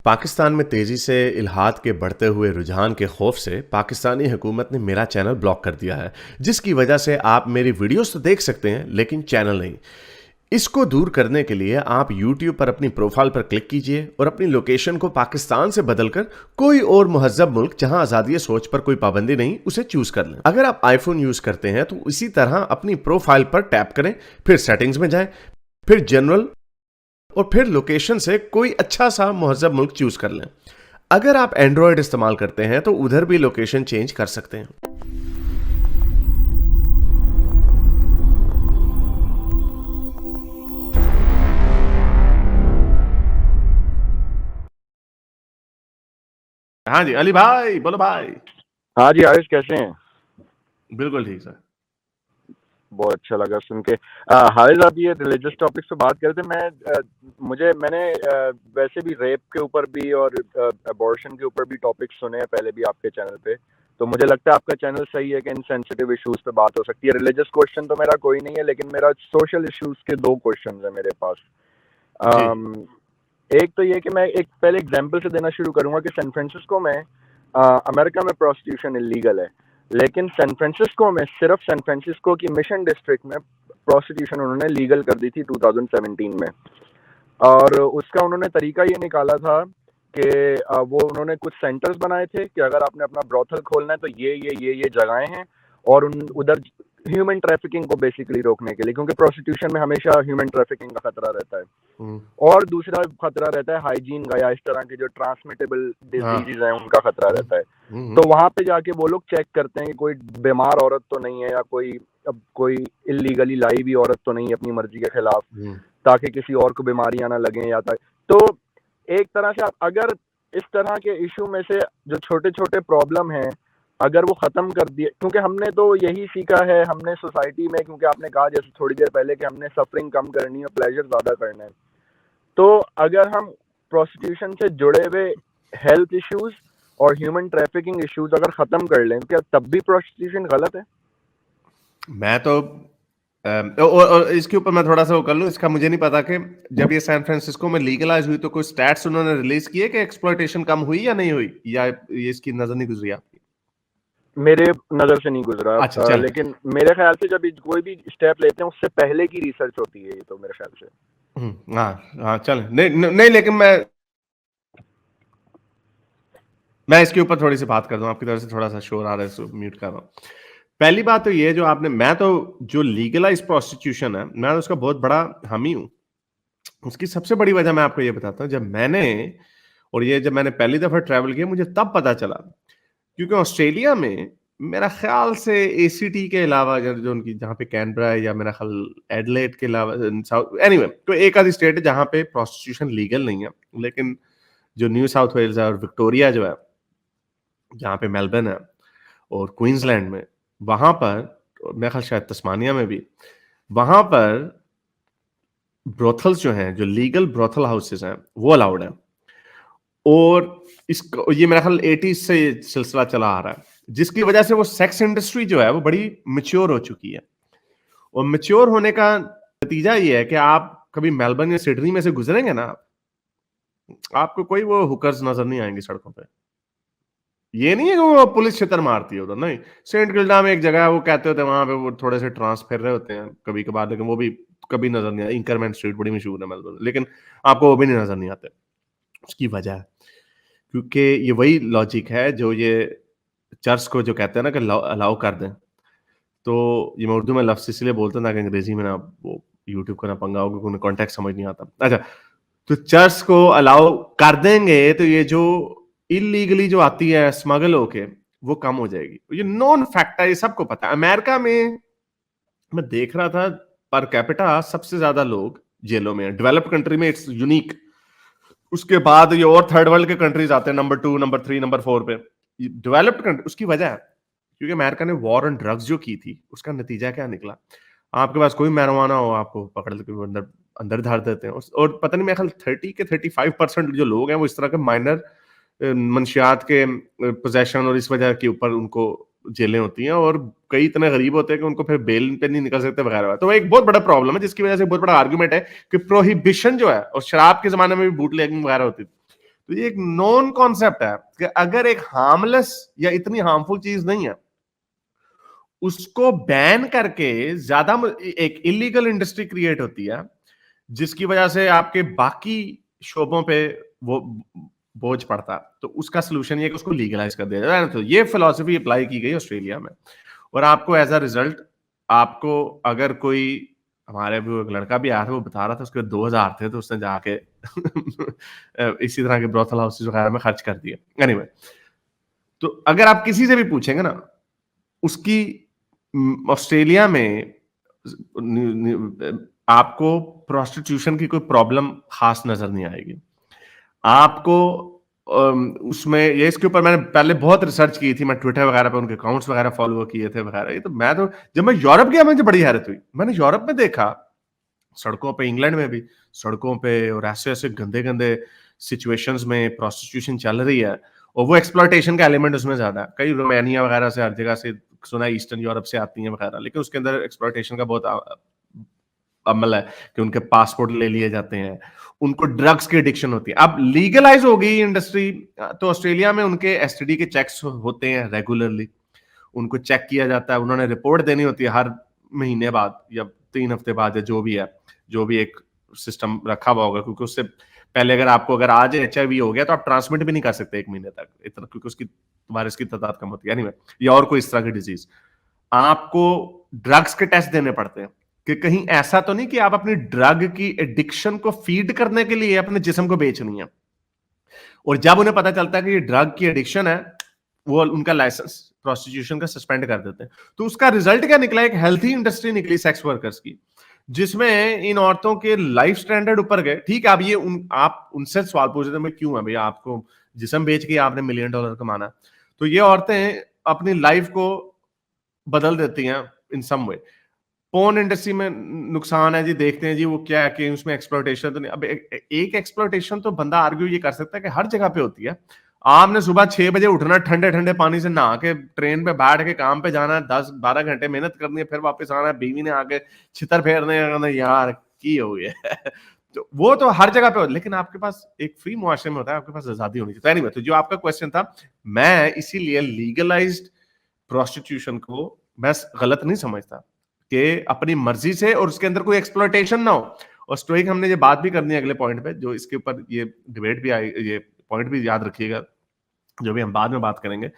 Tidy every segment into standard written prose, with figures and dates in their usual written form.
पाकिस्तान में तेजी से इल्हाद के बढ़ते हुए रुझान के खौफ से पाकिस्तानी हुकूमत ने मेरा चैनल ब्लॉक कर दिया है, जिसकी वजह से आप मेरी वीडियोस तो देख सकते हैं लेकिन चैनल नहीं। इसको दूर करने के लिए आप YouTube पर अपनी प्रोफाइल पर क्लिक कीजिए और अपनी लोकेशन को पाकिस्तान से बदलकर कोई और मुहज्जब मुल्क जहां आज़ादी सोच पर कोई पाबंदी नहीं उसे चूज कर लें। अगर आप आईफोन यूज करते हैं तो इसी तरह अपनी प्रोफाइल पर टैप करें, फिर सेटिंग्स में जाएं, फिर जनरल और फिर लोकेशन से कोई अच्छा सा मुहज्जब मुल्क चूज कर लें। अगर आप एंड्रॉयड इस्तेमाल करते हैं तो उधर भी लोकेशन चेंज कर सकते हैं। हाँ जी, अली भाई बोलो भाई। हाँ जी आयुष, कैसे हैं? बिल्कुल ठीक सर। बहुत अच्छा लगा सुन के। हारिस, आप ये रिलीजियस टॉपिक्स पे बात कर रहे थे। मैंने वैसे भी रेप के ऊपर भी और अबॉर्शन के ऊपर भी टॉपिक्स सुने हैं पहले भी आपके चैनल पे, तो मुझे लगता है आपका चैनल सही है कि इन सेंसिटिव इश्यूज पे बात हो सकती है। रिलीजियस क्वेश्चन तो मेरा कोई नहीं है, लेकिन मेरा सोशल इश्यूज के 2 क्वेश्चन है मेरे पास। जी। अम, एक तो ये कि मैं एक पहले एग्जांपल से देना शुरू करूंगा कि सैन फ्रांसिस्को में अमेरिका में प्रोस्टिट्यूशन इलीगल है, लेकिन सैन फ्रांसिस्को में, सिर्फ सैन फ्रांसिस्को की मिशन डिस्ट्रिक्ट में प्रोस्टिट्यूशन उन्होंने लीगल कर दी थी 2017 में। और उसका उन्होंने तरीका ये निकाला था कि वो उन्होंने कुछ सेंटर्स बनाए थे कि अगर आपने अपना ब्रोथल खोलना है तो ये जगहें हैं, और उधर ह्यूमन ट्रैफिकिंग को बेसिकली रोकने के लिए, क्योंकि प्रोस्टिट्यूशन में हमेशा ह्यूमन ट्रैफिकिंग का खतरा रहता है। और दूसरा खतरा रहता है हाइजीन का, या इस तरह की जो ट्रांसमिटेबल डिजीजेज हैं उनका खतरा रहता है। तो वहां पे जाके वो लोग चेक करते हैं कि कोई बीमार औरत तो नहीं है, या कोई इलीगली लाई हुई औरत तो नहीं है अपनी मर्जी के खिलाफ, ताकि किसी और को बीमारियां ना लगे या तो एक तरह से अगर इस तरह के इशू में से जो छोटे छोटे प्रॉब्लम हैं अगर वो खत्म कर दिए, क्योंकि हमने तो यही सीखा है हमने सोसाइटी में, क्योंकि आपने कहा जैसे थोड़ी देर पहले कि हमने सफरिंग कम करनी है, प्लेजर ज्यादा करना है, तो अगर हम प्रोस्टिट्यूशन से जुड़े हुए हेल्थ इश्यूज और ह्यूमन ट्रैफिकिंग इश्यूज अगर खत्म कर लें, क्या तब भी प्रोस्टिट्यूशन गलत है? मैं तो और इसके ऊपर मैं थोड़ा सा वो कर लूँ, इसका मुझे नहीं पता कि जब ये सैन फ्रांसिस्को में लीगलाइज हुई तो कोई स्टैट्स उन्होंने रिलीज किए कि एक्सप्लॉयटेशन कम हुई या नहीं हुई, या ये इसकी नजर नहीं गुजरी आपकी? मेरे नजर से नहीं गुजरा। अच्छा, लेकिन मेरे ख्याल से जब कोई भी स्टेप लेते हैं उससे पहले की रिसर्च होती है ये, तो मेरे ख्याल से। हाँ चल, नहीं लेकिन मैं इसके ऊपर थोड़ी सी बात कर दूं। आपकी तरफ से थोड़ा सा शोर आ रहा है, म्यूट कर रहा हूं। पहली बात तो ये, मैं तो जो लीगलाइज प्रोस्टिट्यूशन है, मैं उसका बहुत बड़ा हामी हूं। उसकी सबसे बड़ी वजह मैं आपको ये बताता हूं। जब मैंने पहली दफा ट्रैवल किया, मुझे तब पता चला, क्योंकि ऑस्ट्रेलिया में मेरा ख्याल से एसीटी के अलावा जो उनकी जहां पे कैनबरा है, या मेरा ख्याल एडलेड के अलावा एनीवे तो एक आधी स्टेट है जहां पे प्रोस्टिट्यूशन लीगल नहीं है। लेकिन जो न्यू साउथ वेल्स है और विक्टोरिया जो है, जहाँ पे मेलबर्न है, और क्वींसलैंड में, वहां पर, मेरा ख्याल शायद तस्मानिया में भी, वहां पर ब्रोथल्स जो हैं, जो लीगल ब्रोथल हाउसेस हैं, वो अलाउड है। और इसको, ये मेरा ख्याल 80s से सिलसिला चला आ रहा है, जिसकी वजह से वो सेक्स इंडस्ट्री जो है वो बड़ी मैच्योर हो चुकी है। और मैच्योर होने का नतीजा ये है कि आप कभी मेलबर्न या सिडनी में से गुजरेंगे ना, आपको कोई वो हुकर्स नजर नहीं आएंगे सड़कों पे। ये नहीं है कि वो पुलिस छितर मारती है उधर, नहीं। सेंट गिल्डा में एक जगह है, वो कहते होते हैं वहां पे वो थोड़े से ट्रांस फिर रहे होते हैं कभी कभार, लेकिन वो भी कभी नजर नहीं आता। इंकरमेंट स्ट्रीट बड़ी मशहूर है मेलबर्न, लेकिन आपको वो भी नहीं नजर नहीं आते। उसकी वजह है क्योंकि ये वही लॉजिक है जो ये चर्च को जो कहते हैं ना कि अलाउ कर दें। तो ये मैं उर्दू में लफ्ज इसलिए बोलता हूँ ताकि अंग्रेजी में ना वो यूट्यूब का ना पंगा हो, क्योंकि उन्हें कॉन्टेक्स्ट समझ नहीं आता। अच्छा, तो चर्च को अलाउ कर देंगे तो ये जो इलीगली जो आती है स्मगल होके, वो कम हो जाएगी। ये नॉन फैक्ट है, ये सबको पता है। अमेरिका में मैं देख रहा था, पर कैपिटा सबसे ज्यादा लोग जेलों में, डेवलप्ड कंट्री में इट्स यूनिक। उसके बाद ये और थर्ड वर्ल्ड के कंट्रीज आते हैं नंबर 2, नंबर 3, नंबर 4 पे। डेवलप्ड कंट्री, उसकी वजह है क्योंकि अमेरिका ने वॉर ऑन ड्रग्स जो की थी, उसका नतीजा क्या निकला? आपके पास कोई मैरिजुआना हो, आपको पकड़ के अंदर अंदर धार देते हैं। और पता नहीं, मेरे ख्याल 30 के 35% जो लोग हैं वो इस तरह के माइनर मंशियात के पोजेशन और इस वजह के ऊपर उनको जेलें होती हैं, और कई इतने गरीब होते हैं कि उनको फिर बेल पे नहीं निकल सकते वगैरह। तो एक बहुत बड़ा प्रॉब्लम है, जिसकी वजह से बहुत बड़ा आर्गुमेंट है कि प्रोहिबिशन जो है, और शराब के जमाने में भी बूटलेगिंग वगैरह होती थी, तो ये एक नॉन कॉन्सेप्ट है कि अगर एक हार्मलेस या इतनी हार्मफुल चीज नहीं है, उसको बैन करके ज्यादा एक इलीगल इंडस्ट्री क्रिएट होती है, जिसकी वजह से आपके बाकी शोबों पे वो बोझ पड़ता है। तो उसका सोल्यूशन ये कि उसको लीगलाइज कर दिया जाए। तो ये फिलॉसफी अप्लाई की गई ऑस्ट्रेलिया में, और आपको एज अ रिजल्ट, आपको अगर कोई, हमारे भी एक लड़का भी आया था, वो बता रहा था उसके 2000 थे तो उसने जाके इसी तरह के ब्रोथल हाउसेस वगैरह में खर्च कर दिए। एनीवे, तो अगर आप किसी से भी पूछेंगे ना, उसकी ऑस्ट्रेलिया में आपको प्रोस्टिट्यूशन की कोई प्रॉब्लम खास नजर नहीं आएगी आपको। उसमें ये, इसके ऊपर मैंने पहले बहुत रिसर्च की थी, मैं ट्विटर वगैरह पे उनके अकाउंट्स वगैरह फॉलो किए थे वगैरह। ये तो मैं तो जब मैं यूरोप गया मुझे बड़ी हैरत हुई। मैंने यूरोप में देखा सड़कों पे, इंग्लैंड में भी सड़कों पे, और ऐसे ऐसे गंदे गंदे सिचुएशंस में प्रोस्टिट्यूशन चल रही है, और वो एक्सप्लॉयटेशन का एलिमेंट उसमें ज्यादा है। कई रोमानिया वगैरह से, हर जगह से सुना है, ईस्टर्न यूरोप से आती हैं वगैरह, लेकिन उसके अंदर एक्सप्लॉयटेशन का बहुत अमल है कि उनके पासपोर्ट ले लिए जाते हैं, उनको ड्रग्स की एडिक्शन होती है। अब लीगलाइज हो गई इंडस्ट्री, तो ऑस्ट्रेलिया में उनके एसटीडी के चेक्स होते हैं रेगुलरली, उनको चेक किया जाता है, उन्होंने रिपोर्ट देनी होती है हर महीने बाद या 3 हफ्ते बाद, या जो भी है, जो भी एक सिस्टम रखा हुआ होगा, क्योंकि उससे पहले अगर आपको, अगर आज HIV हो गया तो आप ट्रांसमिट भी नहीं कर सकते 1 महीने तक इतना, क्योंकि उसकी वायरस की तादाद कम होती है। anyway, या और कोई इस तरह की डिजीज, आपको ड्रग्स के टेस्ट देने पड़ते हैं कि कहीं ऐसा तो नहीं कि आप अपनी ड्रग की एडिक्शन को फीड करने के लिए अपने जिस्म को बेचनी है। और जब उन्हें पता चलता है कि ये ड्रग की एडिक्शन है, वो उनका लाइसेंस प्रोस्टिट्यूशन का सस्पेंड कर देते हैं। तो उसका रिजल्ट क्या निकला? एक हेल्थी इंडस्ट्री निकली सेक्स वर्कर्स की, जिसमें इन औरतों के लाइफ स्टैंडर्ड ऊपर गए। ठीक है, अब ये आप उनसे सवाल पूछ रहे थे, मैं क्यों है भैया, आपको जिस्म बेच के आपने $1 मिलियन कमाना, तो ये औरतें अपनी लाइफ को बदल देती हैं इन सम वे। पोर्न इंडस्ट्री में नुकसान है जी, देखते हैं जी वो क्या है कि उसमें एक्सप्लॉयटेशन तो नहीं। अब एक एक्सप्लॉयटेशन तो बंदा आर्ग्यू ये कर सकता है कि हर जगह पे होती है। आपने सुबह 6 बजे उठना, ठंडे ठंडे पानी से नहा के ट्रेन पे बैठ के काम पे जाना है, 10-12 घंटे मेहनत करनी है, फिर वापस आना है, बीवी ने आके छितर फेरने यार की हो गया तो वो तो हर जगह पे होता है, लेकिन आपके पास एक फ्री मुआशरे में होता है, आपके पास आजादी होनी चाहिए। तो जो आपका क्वेश्चन था, मैं इसीलिए लीगलाइज्ड प्रोस्टिट्यूशन को मैं गलत नहीं समझता कि अपनी मर्जी से, और उसके अंदर कोई एक्सप्लॉयटेशन ना हो। और स्टोइक, हमने ये बात भी करनी है अगले पॉइंट पे, जो इसके ऊपर ये डिबेट भी आई, ये पॉइंट भी याद रखिएगा, जो भी हम बाद में बात करेंगे,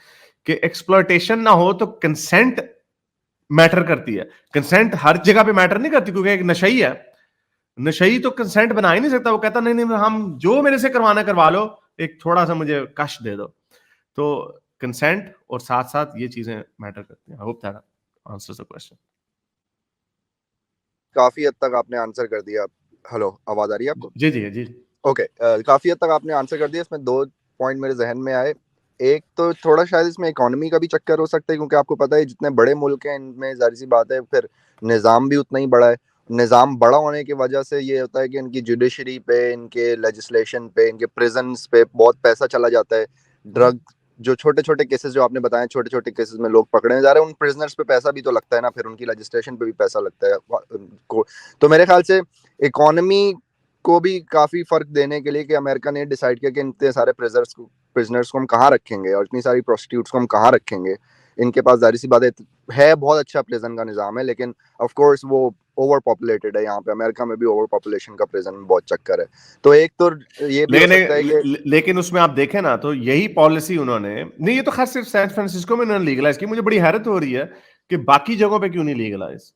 कि एक्सप्लॉयटेशन ना हो तो कंसेंट मैटर करती है। कंसेंट हर जगह पे मैटर नहीं करती, क्योंकि एक नशई है, नशई तो कंसेंट बना ही नहीं सकता। वो कहता नहीं नहीं, हम जो मेरे से करवाना करवा लो, एक थोड़ा सा मुझे कश दे दो। तो कंसेंट और साथ साथ ये चीजें मैटर करती हैं। I hope that answers the question. काफी हद तक आपने आंसर कर दिया। हेलो, आवाज आ रही है आपको? जी जी जी। ओके, काफी हद तक आपने आंसर कर दिया। इसमें 2 पॉइंट मेरे जहन में आए। एक तो थोड़ा शायद इसमें इकोनॉमी का भी चक्कर हो सकता है, क्योंकि आपको पता है जितने बड़े मुल्क हैं इनमें जाहिर सी बात है फिर निज़ाम भी उतना ही बड़ा है। निज़ाम बड़ा होने की वजह से ये होता है कि इनकी जुडिशरी पे, इनके लेजिस्लेशन पे, इनके प्रिजन्स पे बहुत पैसा चला जाता है। ड्रग, जो छोटे छोटे केसेस जो आपने बताए, छोटे छोटे केसेस में लोग पकड़े जा रहे हैं, उन प्रिजनर्स पे पैसा भी तो लगता है ना, फिर उनकी लेजिस्लेशन पे भी पैसा लगता है को। तो मेरे ख्याल से इकोनॉमी को भी काफी फर्क देने के लिए कि अमेरिका ने डिसाइड किया कि इतने सारे प्रिजनर्स को हम कहाँ रखेंगे और इतनी सारी प्रोस्टिट्यूट्स को हम कहाँ रखेंगे। इनके पास जाहिर सी बात है बहुत अच्छा प्रिजन का निज़ाम है, लेकिन ऑफ कोर्स वो ओवर पॉपुलेटेड है। यहाँ पे अमेरिका में भी ओवर पॉपुलेशन का प्रिजन में बहुत चक्कर है। तो एक तो ये भी हो सकता है कि लेकिन उसमें आप देखें ना, तो यही पॉलिसी उन्होंने नहीं, ये तो खास सिर्फ सैन फ्रांसिस्को में उन्होंने लीगलाइज की। मुझे बड़ी हैरत हो रही है कि बाकी जगहों पे क्यों नहीं लीगलाइज।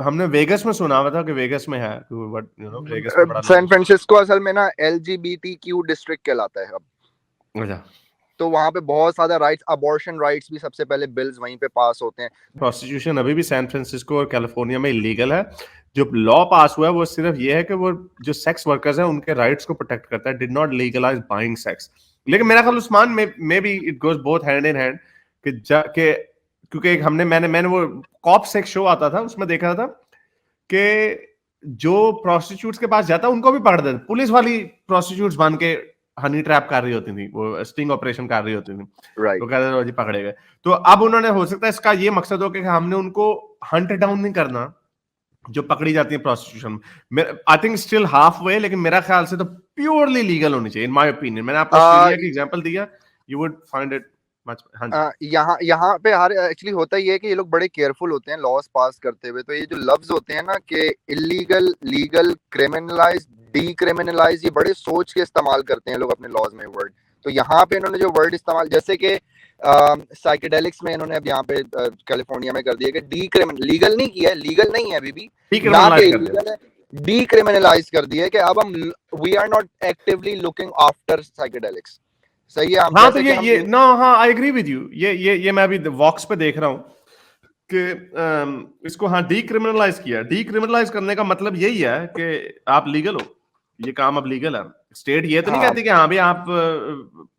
हमने वेगस में सुना हुआ था कि वेगस में है, बट वेगस में बड़ा सैन फ्रांसिस्को असल में ना LGBTQ डिस्ट्रिक्ट कहलाता है अब। अच्छा, तो वहाँ पे बहुत सारा राइट्स, अबॉर्शन राइट्स भी सबसे पहले बिल्स वहीं पे पास होते हैं। प्रोस्टिट्यूशन अभी भी सैन फ्रांसिस्को और कैलिफोर्निया में इलीगल है। जो लॉ पास हुआ है वो सिर्फ ये है कि वो जो सेक्स वर्कर्स हैं उनके राइट्स को प्रोटेक्ट करता है, did not legalize buying sex. लेकिन मेरा ख्याल उस्मान में भी it goes both hand in hand कि क्योंकि एक मैंने वो कॉप्स एक शो आता था, उसमें देखा था कि जो प्रोस्टिट्यूट्स के पास जाता उनको भी पकड़ देते, पुलिस वाली प्रोस्टिट्यूट्स बन के हनी ट्रैप कर रही होती थी, वो स्टिंग ऑपरेशन कर रही होती थी, तो कहते थे जी पकड़े गए। तो अब उन्होंने, हो सकता है इसका ये मकसद हो कि हमने उनको हंट डाउन नहीं करना, जो पकड़ी जाती है प्रोस्टिट्यूशन में, I think still half way, लेकिन मेरा ख्याल से तो प्योरली लीगल होनी चाहिए इन माय ओपिनियन। मैंने आपको ऑस्ट्रेलिया की एग्जांपल दिया, you would find it much. हाँ जी, यहाँ यहाँ पे हर एक्चुअली होता ही है कि ये लोग बड़े केयरफुल होते हैं लॉज पास करते हुए। तो ये जो लफ्ज होते हैं ना कि इलीगल, लीगल, क्रिमिनलाइज, डीक्रिमिनलाइज, ये बड़े सोच के इस्तेमाल करते हैं लोग अपने लॉज में वर्ड। तो यहाँ पे इन्होंने जो वर्ड इस्तेमाल, जैसे कि साइकेडेलिक्स में इन्होंने अब यहाँ पे कैलिफोर्निया में कर दिया कि डीक्रिमिनल, लीगल नहीं किया है, लीगल नहीं है अभी भी, ना कि इलीगल है, डीक्रिमिनलाइज कर दिया है कि अब हम we are not actively looking after psychedelics. सही है। हाँ, तो ये नो, हाँ आई एग्री विद यू। ये मैं अभी वॉक्स पे देख रहा हूँ कि इसको हाँ डीक्रिमिनलाइज किया। डीक्रिमिनलाइज करने का मतलब यही है कि आप लीगल हो, ये काम अब लीगल है। स्टेट ये तो नहीं कहती कि हाँ भी आप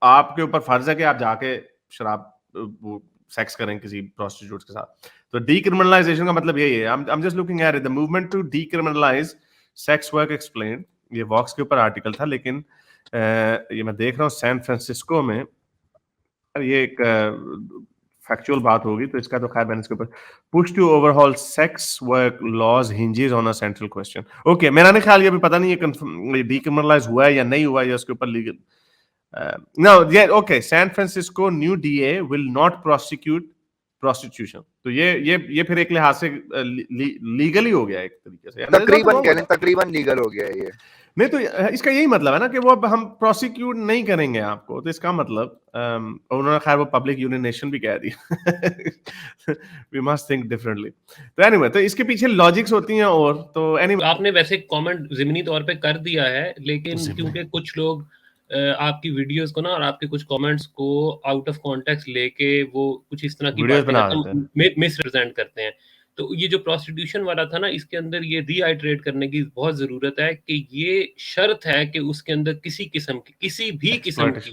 आपके ऊपर फर्ज है कि आप जाके शराब वो सेक्स करें किसी प्रोस्टिट्यूट के साथ। तो डीक्रिमिनलाइजेशन का मतलब यही है। I am just looking at the movement to decriminalise sex work explained, ये वॉक्स के ऊपर आर्टिकल था। लेकिन ये मैं देख रहा हूँ सैन फ्रांसिस्को में, ये एक फैक्चुअल बात होगी तो इसका तो खैर मैंने इसके ऊपर, push to overhaul sex work laws hinges on a central question. Okay, मेरा नहीं ख्याल, ये भी पता नहीं ये डीक्रिमिनलाइज हुआ है या नहीं हुआ, या उसके ऊपर लीगल नो ये okay. San Francisco new DA will not prosecute prostitution. तो ये फिर एक लिहाज से लीगल ही हो गया एक तरीके से, तकरीबन कह लें, तकरीबन लीगल हो गया ये। नहीं तो इसका यही मतलब है ना कि वो अब हम प्रोसिक्यूट नहीं करेंगे आपको, तो इसका मतलब उन्होंने खैर वो पब्लिक यूरिनेशन भी कह दिया। We must think differently. तो एनीवे, तो इसके पीछे लॉजिक्स होती हैं। और तो एनीवे, आपने वैसे कमेंट ज़िमनी तौर पे कर दिया है, लेकिन क्योंकि कुछ लोग आपकी वीडियोस को ना और आपके कुछ कमेंट्स को आउट ऑफ कॉन्टेक्स्ट लेके वो कुछ इस तरह की बातें मिसरिप्रेजेंट करते हैं। तो ये जो प्रोस्टिट्यूशन वाला था ना, इसके अंदर ये रीआइटरेट करने की बहुत ज़रूरत है कि ये शर्त है कि उसके अंदर किसी भी किस्म की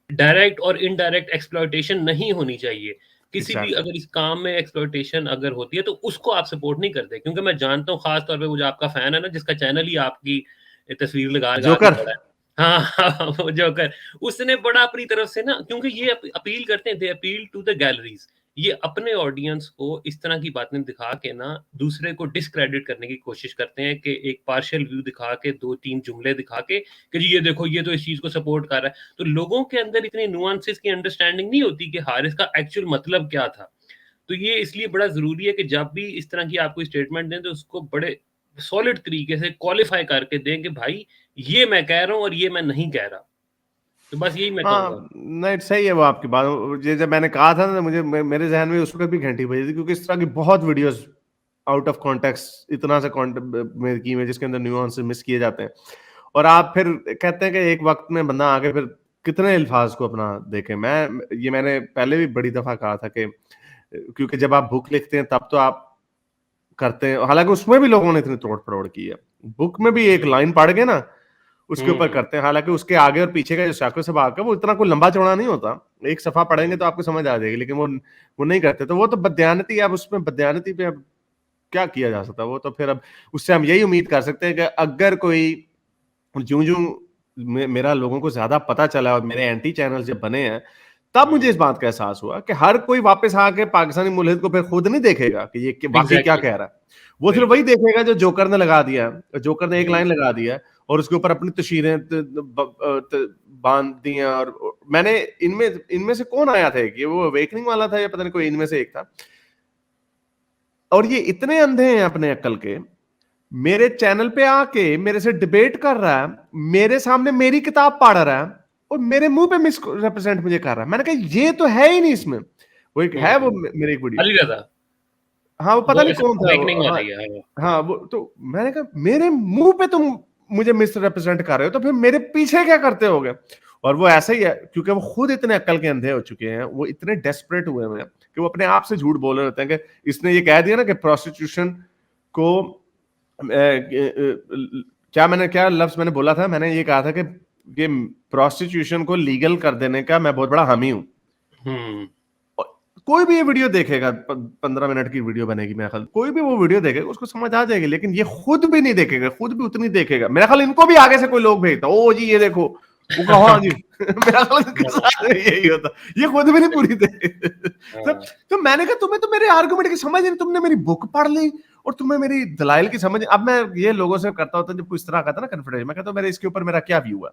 डायरेक्ट और इनडायरेक्ट एक्सप्लॉयटेशन नहीं होनी चाहिए। किसी भी अगर इस काम में एक्सप्लॉयटेशन अगर होती है तो उसको आप सपोर्ट नहीं करते। क्योंकि मैं जानता हूँ खास तौर पे वो जो आपका फैन है ना, जिसका चैनल ही आपकी तस्वीर लगा के बड़ा है, हाँ वो जोकर, उसने बड़ा अपनी तरफ से ना, क्योंकि ये अपील करते हैं, दे अपील टू द गैलरीज, ये अपने ऑडियंस को इस तरह की बातें दिखा के ना दूसरे को डिस्क्रेडिट करने की कोशिश करते हैं कि एक पार्शियल व्यू दिखा के, 2-3 जुमले दिखा के कि जी ये देखो ये तो इस चीज को सपोर्ट कर रहा है। तो लोगों के अंदर इतनी नुआंसेस की अंडरस्टैंडिंग नहीं होती कि हारिस का एक्चुअल मतलब क्या था। तो ये इसलिए बड़ा जरूरी है कि जब भी इस तरह की आपको स्टेटमेंट दें तो उसको बड़े सॉलिड तरीके से क्वालिफाई करके दें कि भाई ये मैं कह रहा हूँ और ये मैं नहीं कह रहा। तो बस यही मैं कहूँगा। नहीं सही है वो आपकी बात। ये जब मैंने कहा था ना, मुझे मेरे जहन में उस वक्त भी घंटी बजी थी, क्योंकि इस तरह की बहुत वीडियोस आउट ऑफ कॉन्टेक्स्ट इतना सा में की हुई जिसके अंदर न्यूआंस मिस किए जाते हैं। और आप फिर कहते हैं कि एक वक्त में बंदा आके फिर कितने अल्फाज को अपना देखे। मैंने पहले भी बड़ी दफा कहा था कि क्योंकि जब आप बुक लिखते हैं तब तो आप करते हैं, हालांकि उसमें भी लोगों ने इतनी तोड़ फरोड़ की है। बुक में भी एक लाइन पढ़ के ना उसके ऊपर करते हैं, हालांकि उसके आगे और पीछे का जो शाखों से भाग का वो इतना कोई लंबा चौड़ा नहीं होता। एक सफा पढ़ेंगे तो आपको समझ आ जाएगी, लेकिन वो नहीं करते। तो वो तो बदयानती है। अब उसमें बदयानती पे अब क्या किया जा सकता है? वो तो फिर अब उससे हम यही उम्मीद कर सकते हैं कि अगर कोई ज्यों मेरा लोगों को ज्यादा पता चला और मेरे एंटी चैनल जब बने हैं, तब मुझे इस बात का एहसास हुआ कि हर कोई वापस आके पाकिस्तानी मुल्हिद को फिर खुद नहीं देखेगा कि ये वाकई क्या कह रहा है। वो सिर्फ वही देखेगा जो जोकर ने लगा दिया। जोकर ने एक लाइन लगा दिया और उसके ऊपर अपनी तशरीरें बांध दी हैं। और मैंने इनमें से कौन आया था कि वो अवेकनिंग वाला था या पता नहीं कोई इनमें से एक था। और ये इतने अंधे हैं अपने अक्ल के, मेरे चैनल पे आके मेरे से डिबेट कर रहा है, मेरे सामने मेरी किताब पढ़ रहा है और मेरे मुंह पे मिस रिप्रेजेंट मुझे कर रहा है। मैंने कहा ये तो है ही नहीं इसमें। वो एक है, वो मेरी एक वीडियो, हाँ वो पता नहीं कौन था। हाँ वो तो मैंने कहा मेरे मुंह पे तुम मुझे मिस रिप्रेजेंट कर रहे हो तो फिर मेरे पीछे क्या करते होगे? और वो ऐसा ही है, क्योंकि वो खुद इतने अक्ल के अंधे हो चुके हैं, वो इतने डेस्परेट हुए हैं कि वो अपने आप से झूठ बोल रहे होते हैं कि इसने ये कह दिया ना कि प्रोस्टिट्यूशन को क्या लफ्ज मैंने बोला था? मैंने ये कहा था कि प्रोस्टिट्यूशन को लीगल कर देने का मैं बहुत बड़ा हामी हूं। कोई भी ये वीडियो देखेगा, 15 मिनट की वीडियो बनेगी मेरा ख्याल, कोई भी वो वीडियो देखेगा उसको समझ आ जाएगी। लेकिन ये खुद भी नहीं देखेगा, खुद भी उतनी देखेगा। मेरा ख्याल इनको भी आगे से कोई लोग भेजता, ओ जी ये देखो वो कहा हाँ जी मेरा इनके साथ में यही होता, ये खुद भी नहीं पूरी थे। तो मैंने कहा तुम्हें तो मेरे आर्गुमेंट की समझ नहीं, तुमने मेरी बुक पढ़ ली और तुम्हें मेरी दलाइल की समझ। अब मैं ये लोगों से करता होता जब कोई इस तरह का था ना कन्फ्रेंटेशन, मैं कहता हूं मेरे इसके ऊपर मेरा क्या व्यू है,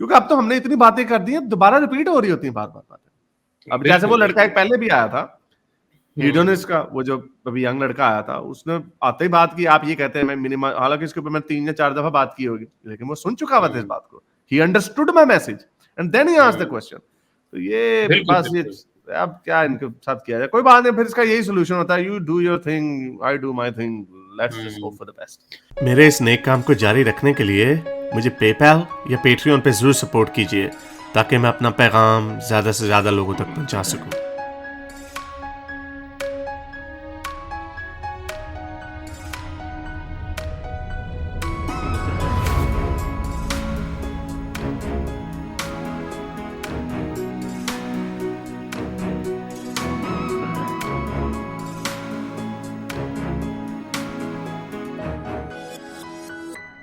क्योंकि अब तो हमने इतनी बातें कर दी हैं, दोबारा रिपीट हो रही होती हैं बार बार बातें। अब जैसे वो लड़का एक पहले भी आया था हीडोनिस्ट का, वो जो अभी यंग लड़का आया था, उसने आते ही बात की आप ये कहते हैं मैं मिनिमम, हालांकि इसके ऊपर मैं 3 या 4 दफा बात की होगी, लेकिन वो सुन चुका हुआ था इस बात को, he understood my message and then he asked the question. तो ये बस ये अब क्या इनके साथ किया जाए, कोई बात नहीं, फिर इसका यही सोल्यूशन होता है, you do your thing, I do my thing, let's just hope for the best. मेरे इस नेक काम को जारी रखने के लिए मुझे पेपैल या पेट्रियन पे जरूर सपोर्ट कीजिए, ताकि मैं अपना पैगाम ज्यादा से ज्यादा लोगों तक पहुंचा सकूं।